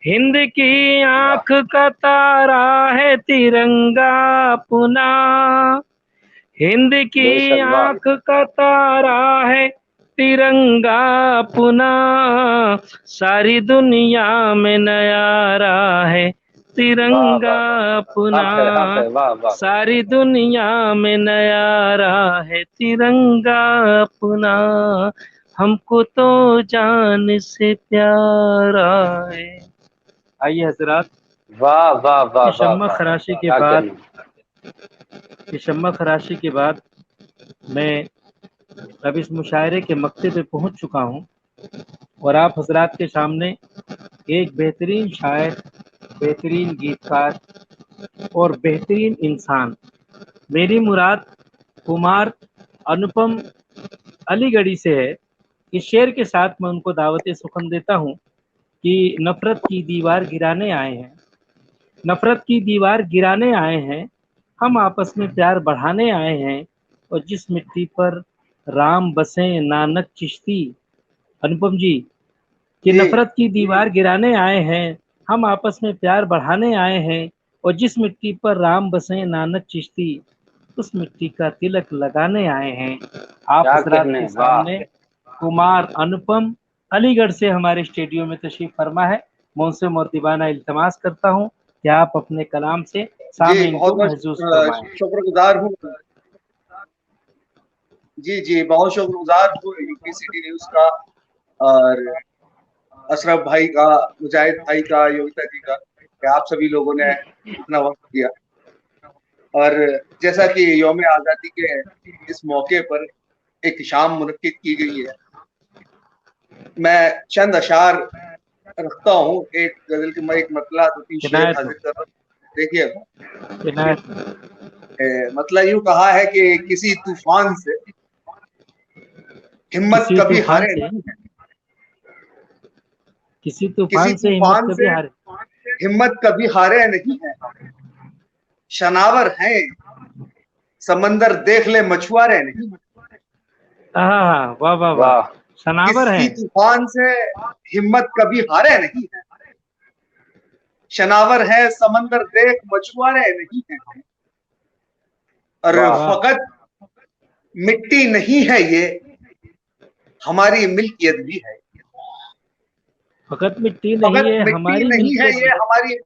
S1: हिंद की आंख का तारा है तिरंगा अपना, हिंद की
S2: बेशक, वाह।
S1: आंख का तारा है तिरंगा अपना, सारी दुनिया में न्यारा है तिरंगा अपना,
S2: वाह वाह।
S1: सारी दुनिया में न्यारा है तिरंगा अपना, हमको तो जान से प्यारा है। आइए हजरात,
S2: वाह वाह वाह वाह
S1: शम्मा
S2: वाह।
S1: खराशी के
S2: क्या
S1: बाद,
S2: कहना।
S1: शम्मा खराशी के बाद मैं अब इस मुशायरे के मक्ते पे पहुंच चुका हूं और आप हजरात के सामने एक बेहतरीन शायर, बेहतरीन गीतकार और बेहतरीन इंसान, मेरी मुराद कुमार अनुपम अलीगढ़ी से है। इस शेर के साथ मैं उनको दावत सुखन देता हूं कि नफरत की दीवार गिराने आए हैं, नफरत की दीवार गिराने आए हैं, हम आपस में प्यार बढ़ाने आए हैं, और जिस मिट्टी पर राम बसे नानक चिश्ती, अनुपम जी, कि
S4: जी
S1: नफरत की दीवार गिराने आए हैं, हम आपस में प्यार बढ़ाने आए हैं, और जिस मिट्टी पर राम बसे नानक चिश्ती, उस मिट्टी का तिलक लगाने आए हैं। आप
S2: क्या
S1: हजरात
S2: कहने,
S1: के
S2: वाह।
S1: सामने कुमार अनुपम अलीगढ़ से हमारे स्टेडियो में तशरीफ फरमा है। मैं उनसे मोर्तिबाना इल्तमास करता हूँ कि आप अपने कलाम से
S4: जी,
S1: सामीन
S4: बहुत
S1: को
S4: बहुत
S1: महसूस फरमाएं।
S4: शुक्रगुजार हूँ। जी जी, बहुत शुक्रगुजार हूँ यूपी सिटी न्यूज का और अशरफ भाई का, मुजाहिद भाई का, योगिता जी का, कि आप सभी लोगों ने इतना वक्त दिया। और जैसा कि यौम आज़ादी के इस मौके पर एक शाम मुनक्किद की गई है, मैं चंद अशार रखता हूँ। एक गजल की मैं एक मतला 2-3 शेर
S1: इनायत हो,
S4: हाजिर कर रहा हूँ, देखिएगा।
S1: इनायत हो।
S4: मतलब यूं कहा है कि किसी तूफान से हिम्मत
S1: किसी
S4: कभी
S1: तूफान
S4: हारे
S1: से,
S4: नहीं है,
S1: किसी
S4: किसी
S1: तूफान से हिम्मत
S4: तूफान
S1: कभी
S4: से
S1: हारे।
S4: हिम्मत कभी हारे नहीं है हम, शनावर हैं समंदर देख ले मछुआरे नहीं है।
S1: हाँ, वाह वाह वाह,
S2: वाह।
S1: सनावर है।
S4: किसी तूफान से हिम्मत कभी हारे नहीं है, शनावर है समंदर देख मछुआरे नहीं है हम। और
S2: वाह।
S1: वाह,
S4: फकत मिट्टी नहीं है ये, हमारी मिल्कियत भी है।
S1: फकत मिट्टी नहीं
S4: फकत
S1: है,
S4: मिट्टी
S1: हमारी
S4: नहीं है
S1: मिल्कियत
S4: ये,
S1: भी,
S4: हमारी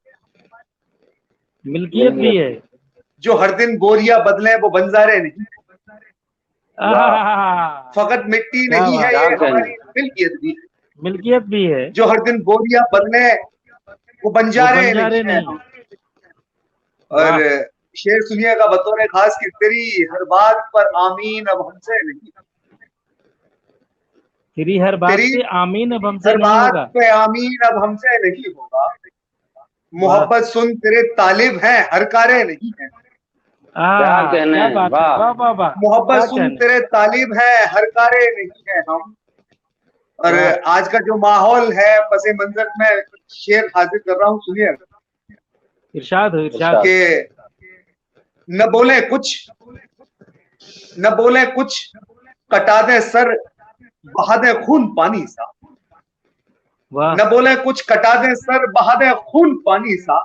S1: मिल्कियत भी
S2: मिल्कियत
S1: है।
S2: भी।
S4: जो हर दिन बोरिया बदले वो बंजारे नहीं।
S2: वाह।
S4: फकत मिट्टी
S1: क्या
S4: नहीं है
S1: बात,
S2: क्या
S4: ये,
S2: कहने।
S4: हमारी मिल्कियत भी है।
S1: मिल्कियत भी है,
S4: जो हर दिन बोरिया बदले वो
S1: वो
S4: बंजारे नहीं
S1: बंजारे
S4: है
S1: नहीं।
S4: हम। और
S1: वाह,
S4: शेर सुनिएगा बतौर खास कि तेरी हर बात पर आमीन अब हमसे नहीं,
S1: तेरी हर बात
S4: तेरी
S1: पे आमीन अब हमसे
S4: हर
S1: नहीं
S4: बात
S1: होगा।
S4: पे आमीन अब हमसे नहीं होगा।
S1: वाह,
S4: मोहब्बत सुन तेरे तालिब हैं हर कारे नहीं है।
S2: क्या कहने,
S1: क्या बात है,
S2: वाह।
S1: वाह वाह वाह,
S4: मोहब्बत
S1: क्या
S4: सुन
S1: कहने।
S4: तेरे तालिब हैं हर कारे नहीं है हम। और
S1: वाह,
S4: आज का जो माहौल है पसे मंजर में शेर हाजिर कर रहा हूँ, सुनिए
S1: इरशाद हो, इरशाद हो।
S2: इरशाद।
S4: कि न बोले कुछ, न बोले कुछ, कटा दे सर बहा दे खून पानी सा।
S1: वाह,
S4: न बोले कुछ, कटा दे सर बहा दे खून पानी सा।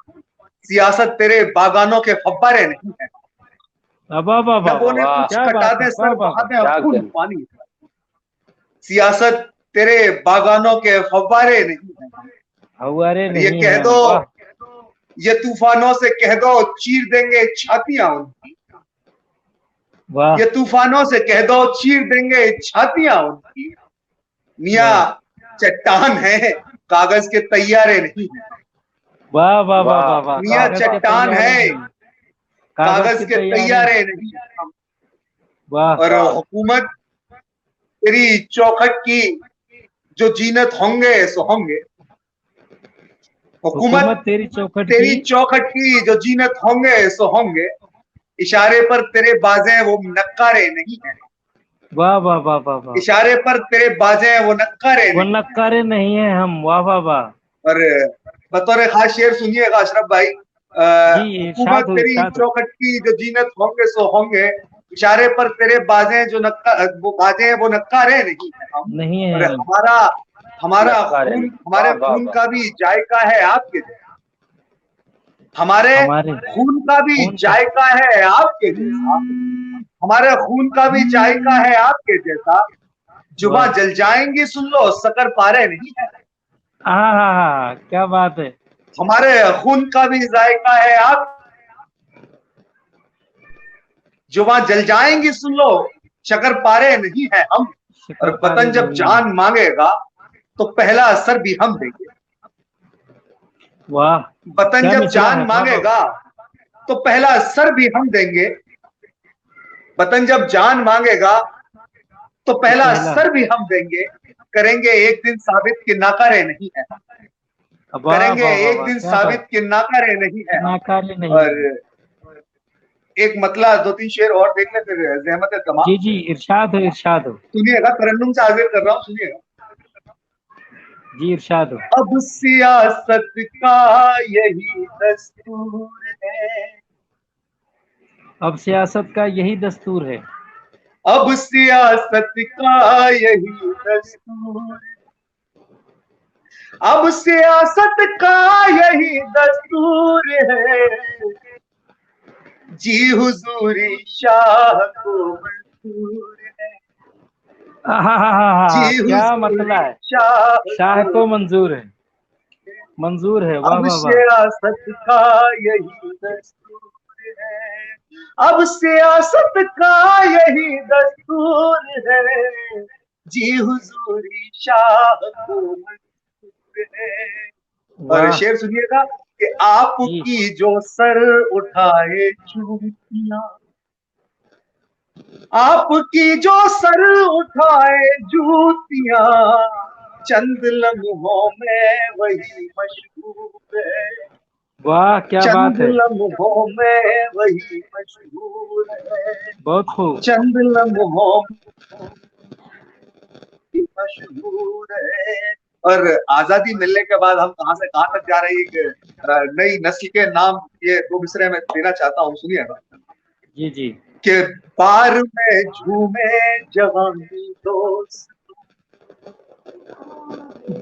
S4: सियासत तेरे बागानों के फव्वारे नहीं है।
S1: वाह वाह
S4: न
S1: वाह वाह,
S4: बोले
S2: वाह।
S4: कुछ,
S1: क्या
S4: कटा
S1: बात है,
S4: दे
S1: वाह
S4: सर
S1: वाह
S4: बहा
S1: वाह।
S4: दे
S2: क्या
S4: खून
S2: कहने।
S4: पानी सा। सियासत तेरे बागानों के फव्वारे नहीं है हम।
S1: हवारे
S4: और ये
S1: नहीं
S4: कह
S1: है,
S4: दो,
S1: वाह
S4: ये तूफानों से कह दो चीर देंगे छातियां उनकी।
S1: वाह
S4: ये तूफानों से कह दो चीर देंगे छातियां उनकी। मियाँ
S1: वाह
S4: चट्टान है कागज के तैयारे नहीं है।
S1: वाह वाह वाह
S2: वाह
S1: वाह वाह,
S4: मियाँ
S1: कागज के
S4: चट्टान
S1: तैयारे
S4: है
S1: नहीं, कागज
S4: कागज
S1: के
S4: के
S1: तैयारे।
S4: तैयारे नहीं है हम।
S1: वाह,
S4: और
S2: वाह।
S4: हुकूमत तेरी चौखट की जो जीनत होंगे सो होंगे। हुकूमत
S1: हुकूमत तेरी चौखट की,
S4: तेरी चौखट की जो जीनत होंगे सो होंगे। इशारे पर तेरे बाजे वो नक्कारे नहीं है।
S1: वाह वाह वाह वाह वाह।
S4: इशारे पर तेरे बाजे हैं वो नक्कारे
S1: वो
S4: नहीं।
S1: नक्कारे नहीं है हम, वाह वाह वाह।
S4: और बतौर खास शेर सुनिएगा अशरफ भाई,
S1: जी
S4: हुकूमत
S1: इरशाद हो,
S4: तेरी
S1: इरशाद हो।
S4: चौखट की जो जीनत होंगे सो होंगे, इशारे पर तेरे बाजे जो नक्का वो बाजे हैं वो नक्कारे नहीं है हम।
S1: नहीं है
S4: और
S1: हम।
S4: हमारा हमारा
S2: नक्कारे
S4: खून,
S2: नहीं।
S4: हमारे
S2: वाह वाह
S4: खून
S2: वाह।
S4: का भी जायका है आपके जैसा, हमारे
S1: हमारे
S4: खून का भी
S1: खून का।
S4: जायका है आपके जैसा, हमारे खून का भी जायका है आपके जैसा। जुबां
S1: वाह।
S4: जल जाएंगी सुन लो, शक्कर पारे नहीं है।
S1: हाँ हाँ हाँ, क्या बात है।
S4: हमारे खून का भी जायका है आप, जुबां जल जाएंगी सुन लो, शक्कर पारे नहीं है हम। और
S1: शक्करपारे
S4: वतन जब
S1: नहीं है।
S4: जान मांगेगा तो पहला असर भी हम देंगे।
S1: वाह
S4: वतन
S1: क्या
S4: जब
S1: मिसरा
S4: जान
S1: है, वाह वाह।
S4: मांगेगा तो पहला असर भी हम देंगे। वतन जब जान मांगेगा तो
S1: तो
S4: पहला
S1: पहला।
S4: असर भी हम देंगे। करेंगे एक दिन साबित कि नाकारे नहीं है,
S1: वाह
S4: करेंगे
S1: वाह वाह
S4: एक
S1: वाह,
S4: दिन
S1: क्या
S4: साबित
S1: बात।
S4: कि नाकारे नहीं है हम।
S1: नाकारे नहीं
S4: और
S1: है।
S4: एक मतला दो तीन शेर और देख ले फिर जहमत है तमाम।
S1: जी जी इरशाद हो, इरशाद हो।
S4: सुनिएगा, तरन्नुम से हाजिर कर रहा हूँ, सुनिएगा।
S1: जी इरशाद हो।
S4: अब सियासत का यही दस्तूर है,
S1: अब सियासत का यही दस्तूर है।
S4: अब सियासत का यही दस्तूर, अब सियासत का यही दस्तूर है, जी हुजूरी शाह को मंजूर है, जी
S1: क्या मतला
S4: हुजूरी
S1: है।
S4: शाह
S1: शाह
S4: को
S1: को मंजूर है। मंजूर है, वाह
S4: अब
S1: वाह वाह।
S4: सियासत का यही दस्तूर है, अब सियासत का यही दस्तूर है, जी हुजूरी शाह को मंजूर है। और
S1: वाह
S4: शेर सुनिएगा कि
S1: जी।
S4: आपकी जो सर उठाए चूतियां, आपकी जो सर उठाए जूतियां, चंद लम्हों में वही मशहूर है,
S1: वाह क्या बात
S4: चंद
S1: है।
S4: लम्हों में वही मशहूर है,
S1: बहुत खूब।
S4: चंद लम्हों में मशहूर है। और आजादी मिलने के बाद हम कहां से कहां तक जा रही है, नई नस्ल के नाम ये दो मिसरे में देना चाहता हूँ, सुनिएगा।
S1: जी जी।
S4: कि बार में झूमे जवानी दोस्त,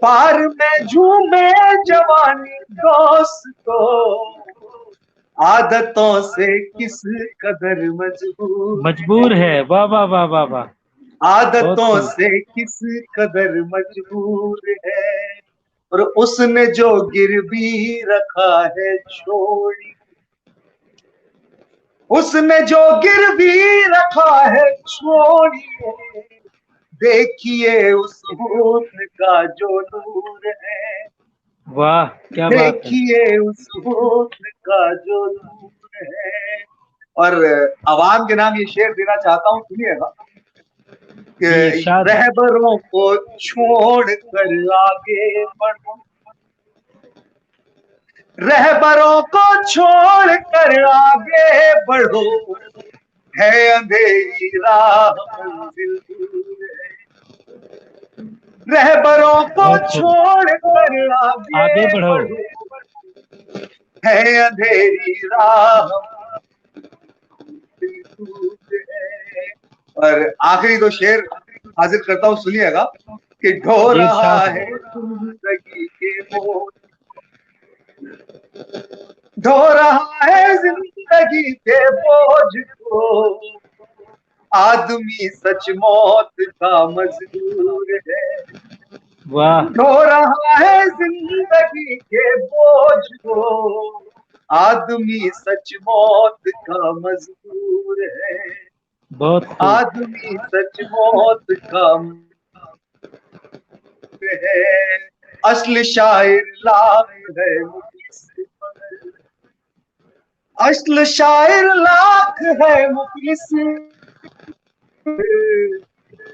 S4: बार में झूमे जवानी दोस्तों, आदतों से किस कदर मजबूर
S1: मजबूर
S4: है,
S1: है, वाह वाह वाह वाह वाह। बहुत
S4: आदतों
S1: खूब।
S4: से किस कदर मजबूर है। और उसने जो गिरवी रखा है छोड़ी, उसने जो गिरवी रखा है छोड़िए, देखिए उस हुस्न का जो नूर है,
S1: वाह क्या बात है।
S4: देखिए उस हुस्न का जो नूर है। और आवाम के नाम ये शेर देना चाहता हूँ, सुनिएगा।
S1: जी
S4: कि
S1: इरशाद।
S4: रहबरों को छोड़ कर आगे बढ़ो, रहबरों को छोड़ कर आगे बढ़ो, है अंधेरी राह मंजिल दूर है, रहबरों को
S1: बहुत खूब।
S4: छोड़ कर आगे
S1: आगे बढ़ो।
S4: बढ़ो, है अंधेरी राह मंजिल दूर है। और आखिरी दो शेर हाजिर करता हूं, सुनिएगा। कि ढो
S1: जी
S4: रहा
S1: इरशाद।
S4: है जिंदगी के बोझ, ढो रहा है जिंदगी के बोझ को, आदमी सच मौत का मजदूर है,
S1: वाह।
S4: ढो रहा है जिंदगी के बोझ को, आदमी सच मौत का मजदूर है,
S1: बहुत खूब।
S4: आदमी सच मौत का मजदूर है। असली शायर लाख है मुखलिस मगर, असली शायर लाख है मुखलिस,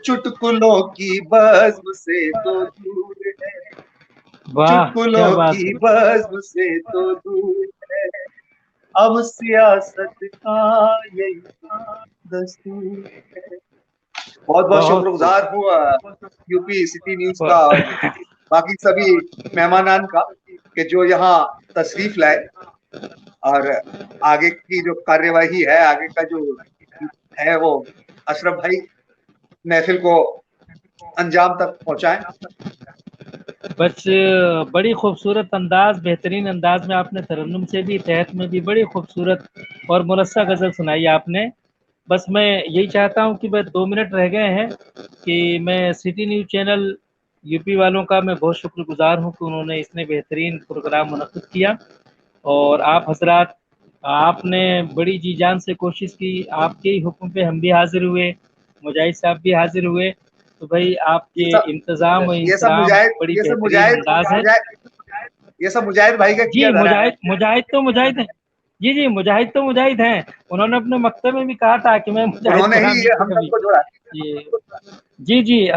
S4: चुटकुलों की बज़्म से तो दूर है,
S1: वाह क्या
S4: चुटकुलों
S1: बात
S4: की
S1: है।
S4: बज़्म से तो दूर है, अब सियासत का यही दस्तूर है। बहुत बहुत
S1: बहुत
S4: शुक्रगुजार हूँ यूपी सिटी न्यूज का और बाकी सभी मेहमानान का कि जो यहाँ तशरीफ लाए और आगे की जो कार्यवाही है, आगे का जो है वो अशरफ भाई महफिल को अंजाम तक पहुंचाएं।
S1: बस बड़ी खूबसूरत अंदाज, बेहतरीन अंदाज में आपने तरन्नुम से भी, तहत में भी बड़ी खूबसूरत और मुरस्सा गज़ल सुनाई आपने। बस मैं यही चाहता हूं कि बस 2 मिनट रह गए हैं कि मैं सिटी न्यूज़ चैनल यूपी वालों का मैं बहुत शुक्रगुजार हूं कि उन्होंने इतने बेहतरीन प्रोग्राम मुनक़्क़िद किया और आप हज़रात आपने बड़ी जी जान से कोशिश की, आपके ही हुक्म पे हम भी हाज़िर हुए, मुजाहिद साहब भी हाज़िर हुए। तो भाई आपके इंतज़ाम और
S4: ये सब
S1: इंतराम
S4: मुजाहिद
S1: बड़ी
S4: ये सब
S1: बेहतरीन
S4: मुजाहिद
S1: अंदाज़ है।
S4: ये सब मुजाहिद भाई का किया
S1: जी,
S4: धरा है।
S1: मुजाहिद तो मुजाहिद हैं। जी, मुजाहिद तो मुजाहिद हैं। उन्होंने अपने मकतब में भी कहा था कि मैं मुजाहिद
S4: उन्होंने
S1: बना
S4: ही
S1: नहीं था
S4: हम
S1: कभी।
S4: सबको जोड़ा।
S1: ये जी,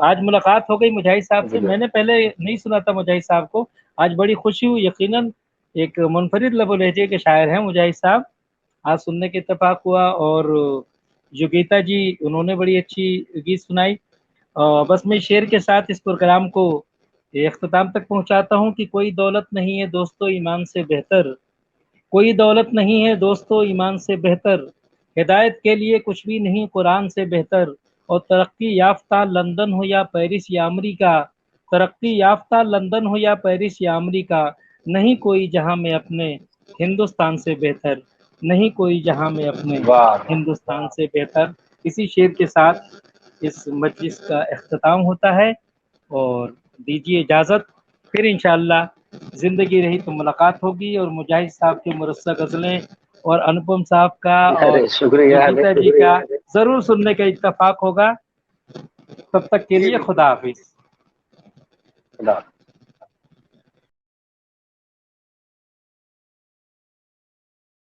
S1: आज मुलाकात हो गई मुजाहिद साहब से। मैंने पहले नहीं सुना था मुजाहिद साहब को, आज बड़ी खुशी हुई। यकीनन एक मुनफरिद लबो लहजे के शायर हैं मुजाहिद साहब, आज सुनने के इत्तेफाक हुआ। और योगिता जी, उन्होंने बड़ी अच्छी गीत सुनाई। बस मैं शेर के साथ इस प्रोग्राम को इख्तिताम तक पहुंचाता हूं कि कोई दौलत नहीं है दोस्तों ईमान से बेहतर, कोई दौलत नहीं है दोस्तों ईमान से बेहतर, हिदायत के लिए कुछ भी नहीं कुरान से बेहतर। और तरक्की याफ्ता लंदन हो या पेरिस या अमरीका, तरक्की याफ्ता लंदन हो या पेरिस या अमरीका, नहीं कोई जहां में अपने हिंदुस्तान से बेहतर, नहीं कोई जहां में अपने हिंदुस्तान से बेहतर। इसी शेर के साथ इस मजलिस का इख्तिताम होता है और दीजिए इजाज़त। फिर इंशाअल्लाह ज़िंदगी रही तो मुलाकात होगी और मुजाहिद साहब की मुरस्सा गज़लें और अनुपम साहब का और
S2: शुक्रिया।
S1: योगिता जी का ज़रूर सुनने का इत्तेफाक होगा। तब तक के लिए खुदा हाफिज़।